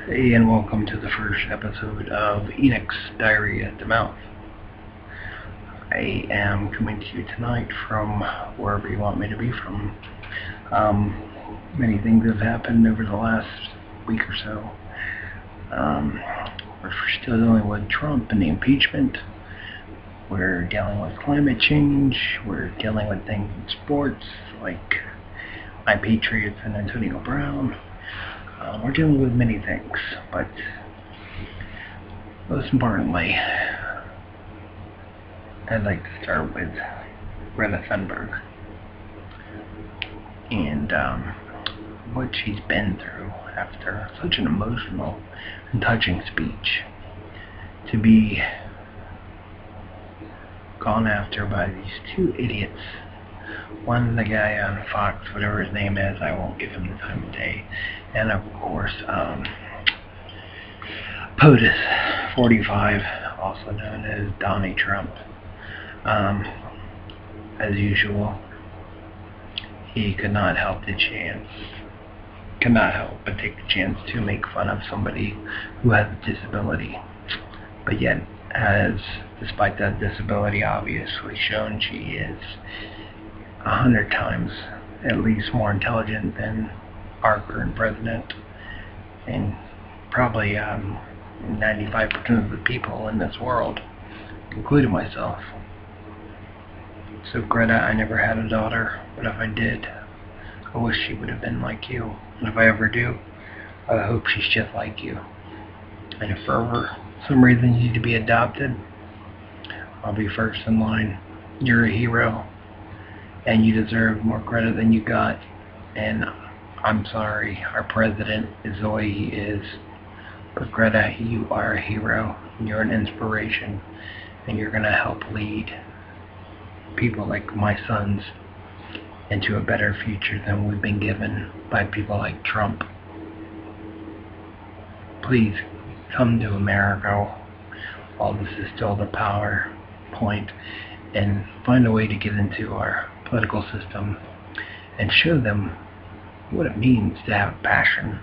Hey, and welcome to the first episode of Enoch's Diary at the Mouth. I am coming to you tonight from wherever you want me to be from. Many things have happened over the last week or so. We're still dealing with Trump and the impeachment. We're dealing with climate change. We're dealing with things in sports, like my Patriots and Antonio Brown. We're dealing with many things, but most importantly, I'd like to start with Greta Thunberg and what she's been through after such an emotional and touching speech. To be gone after by these two idiots. One, the guy on Fox, whatever his name is, I won't give him the time of day. And of course, POTUS 45, also known as Donnie Trump. As usual, he could not help but take the chance to make fun of somebody who has a disability. But yet, despite that disability obviously shown, she is 100 times at least more intelligent than our current president, and probably 95% of the people in this world, including myself. So Greta, I never had a daughter, but if I did, I wish she would have been like you. And if I ever do, I hope she's just like you. And if for some reason you need to be adopted, I'll be first in line. You're a hero, and you deserve more credit than you got. And I'm sorry, our president is the way he is. But Greta, you are a hero. You're an inspiration, and you're going to help lead people like my sons into a better future than we've been given by people like Trump. Please come to America while this is still the PowerPoint, and find a way to get into our political system and show them what it means to have passion,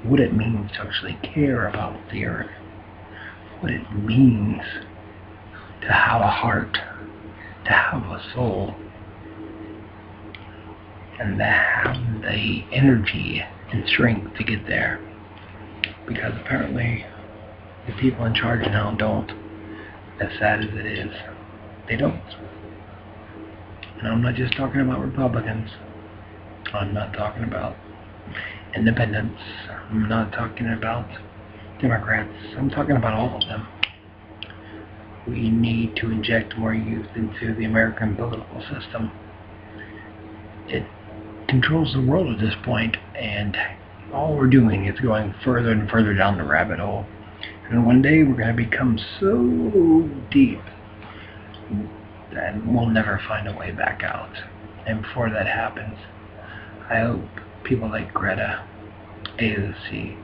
what it means to actually care about the earth, what it means to have a heart, to have a soul, and to have the energy and strength to get there. Because apparently the people in charge now don't. As sad as it is, they don't. And I'm not just talking about Republicans. I'm not talking about independents. I'm not talking about Democrats. I'm talking about all of them. We need to inject more youth into the American political system. It controls the world at this point, and all we're doing is going further and further down the rabbit hole. And one day we're going to become so deep that we'll never find a way back out. And before that happens, I hope people like Greta, AOC,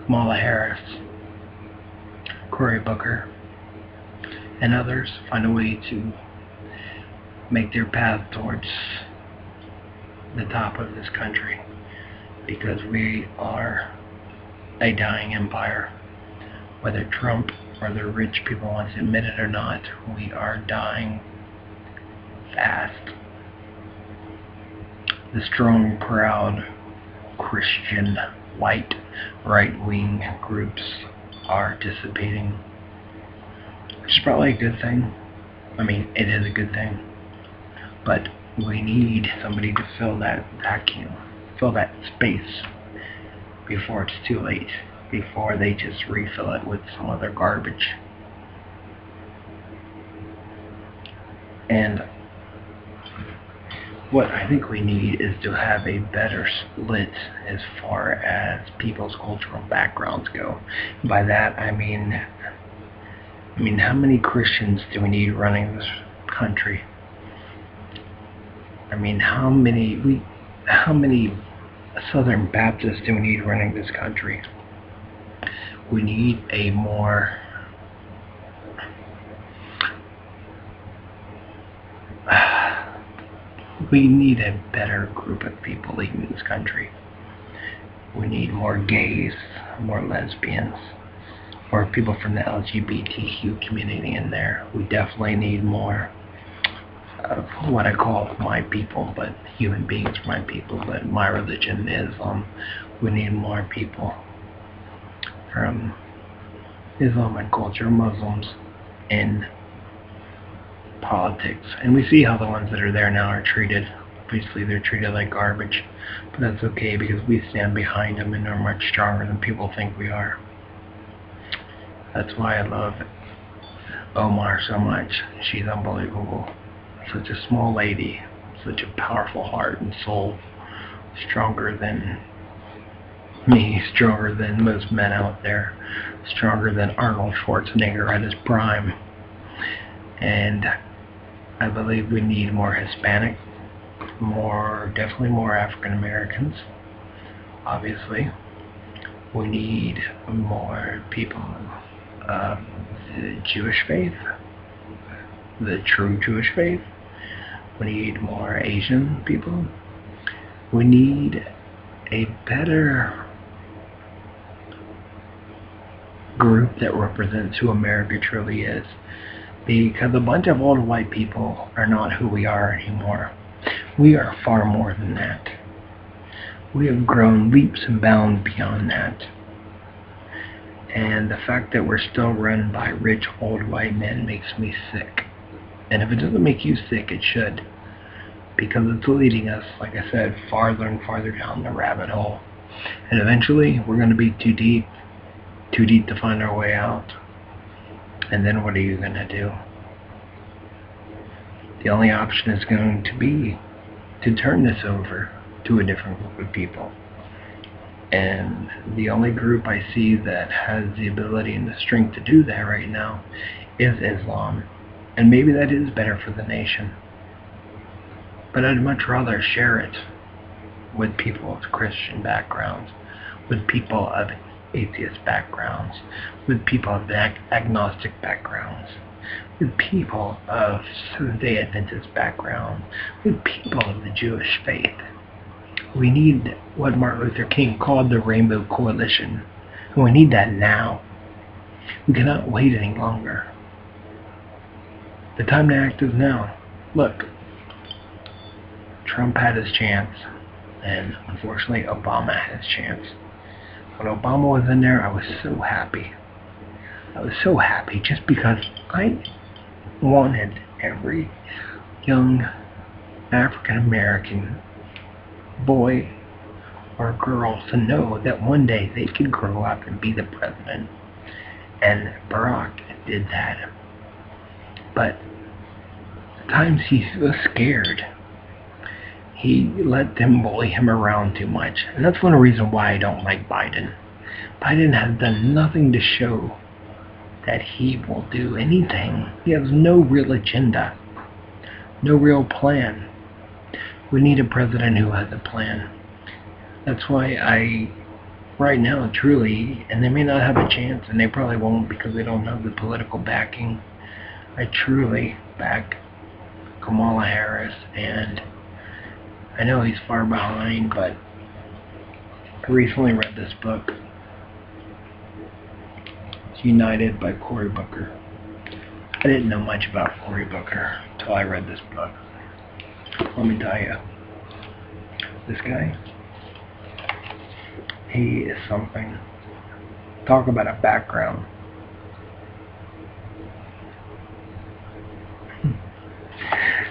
Kamala Harris, Cory Booker, and others find a way to make their path towards the top of this country, because we are a dying empire. Whether Trump or the rich people want to admit it or not, we are dying fast. The strong, proud, Christian, white, right-wing groups are dissipating, which is probably a good thing. I mean, it is a good thing. But we need somebody to fill that vacuum, fill that space before it's too late, before they just refill it with some other garbage. And what I think we need is to have a better split as far as people's cultural backgrounds go. By that I mean how many Christians do we need running this country? I mean, how many Southern Baptists do we need running this country? We need a more we need a better group of people leading this country. We need more gays, more lesbians, more people from the LGBTQ community in there. We definitely need more of what I call my people, but human beings are my people, but my religion is we need more people from Islamic culture, Muslims, in politics. And we see how the ones that are there now are treated. Obviously they're treated like garbage, but that's okay because we stand behind them and are much stronger than people think we are. That's why I love Omar so much. She's unbelievable. Such a small lady, such a powerful heart and soul, stronger than me, stronger than most men out there, stronger than Arnold Schwarzenegger at his prime. And I believe we need more Hispanic, definitely more African Americans, obviously. We need more people of the Jewish faith, the true Jewish faith. We need more Asian people. We need a better group that represents who America truly is. Because a bunch of old white people are not who we are anymore. We are far more than that. We have grown leaps and bounds beyond that. And the fact that we're still run by rich old white men makes me sick. And if it doesn't make you sick, it should. Because it's leading us, like I said, farther and farther down the rabbit hole. And eventually, we're going to be too deep to find our way out. And then what are you going to do? The only option is going to be to turn this over to a different group of people. And the only group I see that has the ability and the strength to do that right now is Islam. And maybe that is better for the nation. But I'd much rather share it with people of Christian backgrounds, with people of atheist backgrounds, with people of agnostic backgrounds, with people of Seventh-day Adventist background, with people of the Jewish faith. We need what Martin Luther King called the Rainbow Coalition, and we need that now. We cannot wait any longer. The time to act is now. Look, Trump had his chance, and unfortunately Obama had his chance. When Obama was in there, I was so happy. I was so happy just because I wanted every young African American boy or girl to know that one day they could grow up and be the president. And Barack did that. But at times he was scared. He let them bully him around too much. And that's one reason why I don't like Biden. Biden has done nothing to show that he will do anything. He has no real agenda, no real plan. We need a president who has a plan. That's why right now, truly, and they may not have a chance, and they probably won't because they don't have the political backing, I truly back Kamala Harris, and I know he's far behind, but I recently read this book, It's United by Cory Booker. I didn't know much about Cory Booker until I read this book. Let me tell you, this guy, he is something. Talk about a background.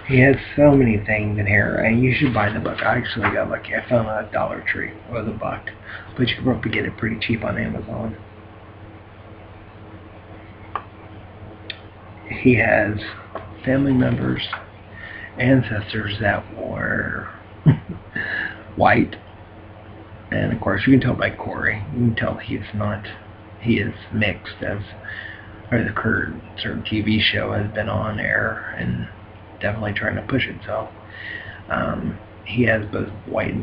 He has so many things in here, and you should buy the book. I actually got lucky. I found it at Dollar Tree. It was $1, but you can probably get it pretty cheap on Amazon. He has family members, ancestors that were white, and of course you can tell by Cory. You can tell he is mixed, or the current certain TV show has been on air and definitely trying to push itself. He has both white and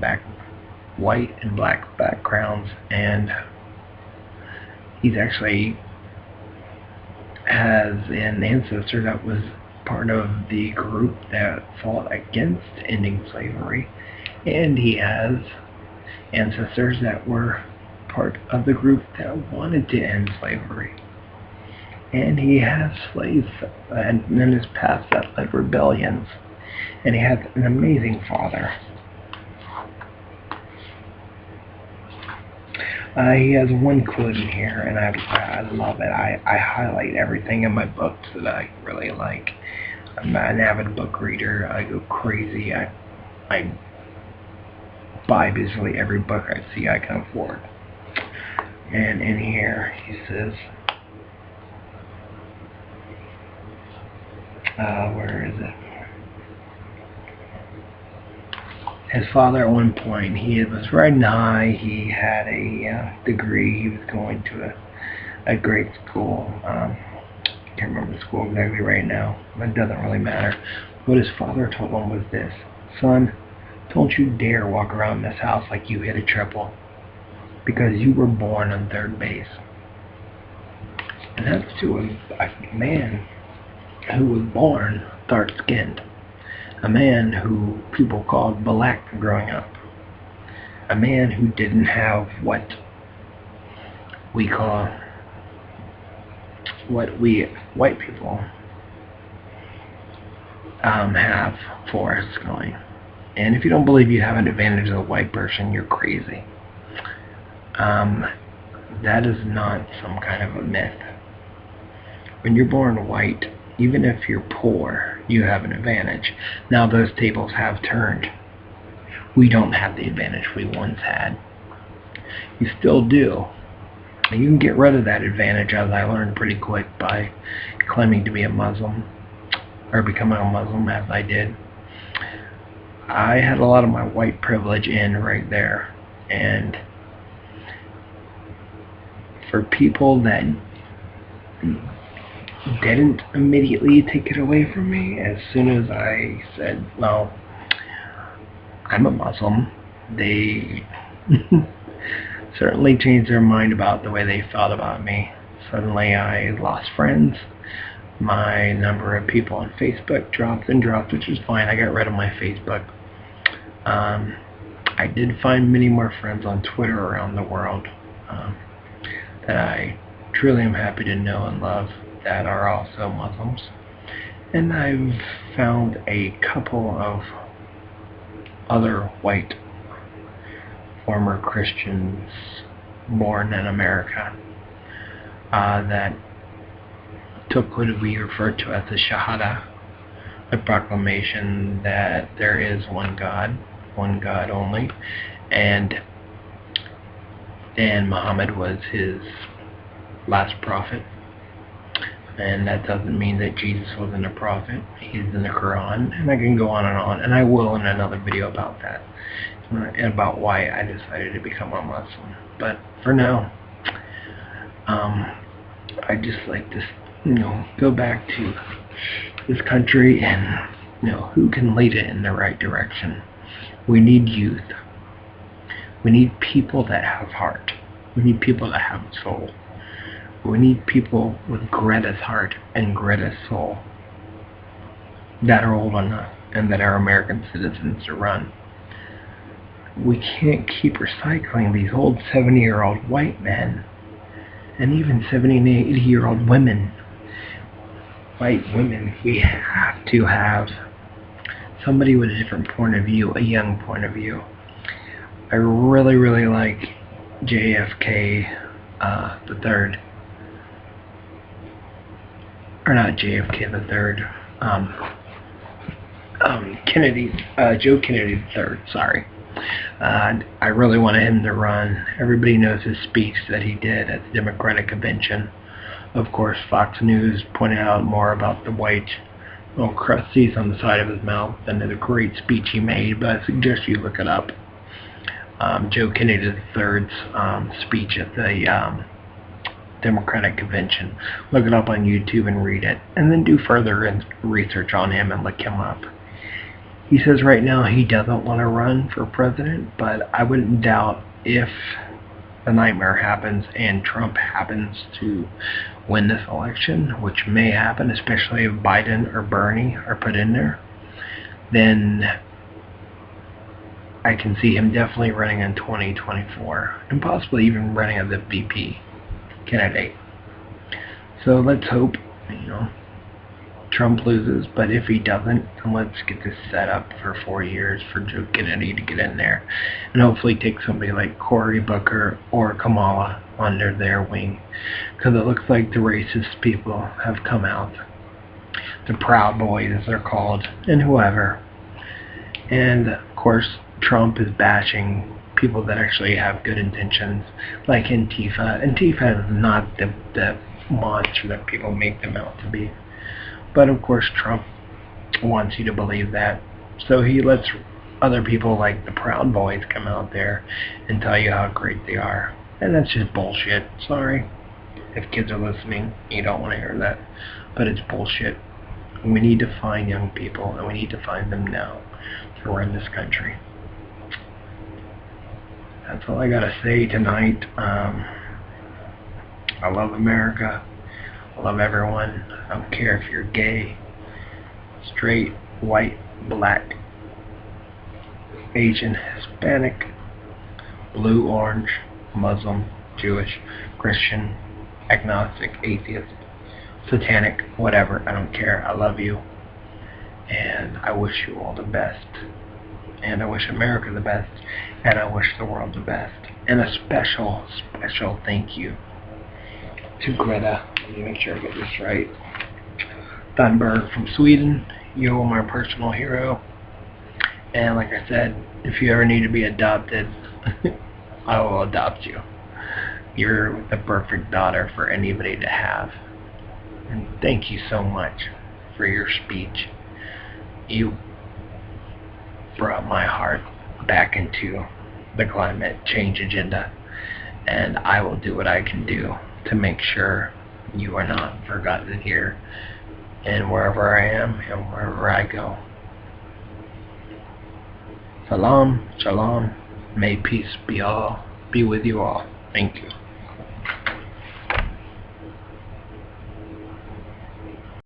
black backgrounds, and he's actually has an ancestor that was part of the group that fought against ending slavery, and he has ancestors that were part of the group that wanted to end slavery. And he has slaves in his past that led rebellions. And he has an amazing father. He has one quote in here, and I love it. I highlight everything in my books that I really like. I'm an avid book reader. I go crazy. I buy basically every book I see I can afford. And in here, he says, where is it? His father at one point, he was riding high, he had a degree, he was going to a great school. I can't remember the school exactly right now, but it doesn't really matter. What his father told him was this: son, don't you dare walk around this house like you hit a triple, because you were born on third base. And that's to a man who was born dark-skinned. A man who people called black growing up. A man who didn't have what we white people have for us going. And if you don't believe you have an advantage as a white person, you're crazy. That is not some kind of a myth. When you're born white, even if you're poor, you have an advantage. Now those tables have turned. We don't have the advantage we once had. You still do. And you can get rid of that advantage, as I learned pretty quick by claiming to be a Muslim, or becoming a Muslim, as I did. I had a lot of my white privilege in right there. And for people that didn't immediately take it away from me, as soon as I said, well, I'm a Muslim, they certainly changed their mind about the way they thought about me. Suddenly I lost friends. My number of people on Facebook dropped, which is fine. I got rid of my Facebook. I did find many more friends on Twitter around the world that I truly am happy to know and love, that are also Muslims. And I've found a couple of other white former Christians born in America that took what we refer to as the Shahada, a proclamation that there is one God only, and Muhammad was his last prophet. And that doesn't mean that Jesus wasn't a prophet. He's in the Quran, and I can go on, and I will in another video about that, and about why I decided to become a Muslim. But for now, I just like to, go back to this country and, who can lead it in the right direction. We need youth. We need people that have heart. We need people that have soul. We need people with Greta's heart and Greta's soul that are old enough and that are American citizens to run. We can't keep recycling these old 70-year-old white men and even 70 and 80-year-old women. White women. We have to have somebody with a different point of view, a young point of view. I really, really like JFK the third. Or not JFK the third. Joe Kennedy the third. Sorry. I really wanted him to run. Everybody knows his speech that he did at the Democratic Convention. Of course, Fox News pointed out more about the white little crusties on the side of his mouth than the great speech he made, but I suggest you look it up. Joe Kennedy III's speech at the Democratic Convention. Look it up on YouTube and read it, and then do further research on him and look him up. He says right now he doesn't want to run for president, but I wouldn't doubt if the nightmare happens and Trump happens to win this election, which may happen, especially if Biden or Bernie are put in there, then I can see him definitely running in 2024, and possibly even running as a VP candidate. So let's hope, Trump loses, but if he doesn't, then let's get this set up for 4 years for Joe Kennedy to get in there, and hopefully take somebody like Cory Booker or Kamala under their wing, because it looks like the racist people have come out, the Proud Boys as they're called, and whoever. And of course, Trump is bashing people that actually have good intentions, like Antifa. Antifa is not the monster that people make them out to be. But of course, Trump wants you to believe that. So he lets other people like the Proud Boys come out there and tell you how great they are. And that's just bullshit. Sorry if kids are listening, you don't want to hear that. But it's bullshit. We need to find young people, and we need to find them now to run this country. That's all I gotta say tonight. I love America. I love everyone. I don't care if you're gay, straight, white, black, Asian, Hispanic, blue, orange, Muslim, Jewish, Christian, agnostic, atheist, satanic, whatever. I don't care. I love you. And I wish you all the best. And I wish America the best. And I wish the world the best. And a special, special thank you to Greta. Let me make sure I get this right. Thunberg from Sweden. You're my personal hero. And like I said, if you ever need to be adopted, I will adopt you. You're the perfect daughter for anybody to have. And thank you so much for your speech. You brought my heart back into the climate change agenda, and I will do what I can do to make sure you are not forgotten here and wherever I am and wherever I go. Salam, shalom, may peace be with you all. Thank you.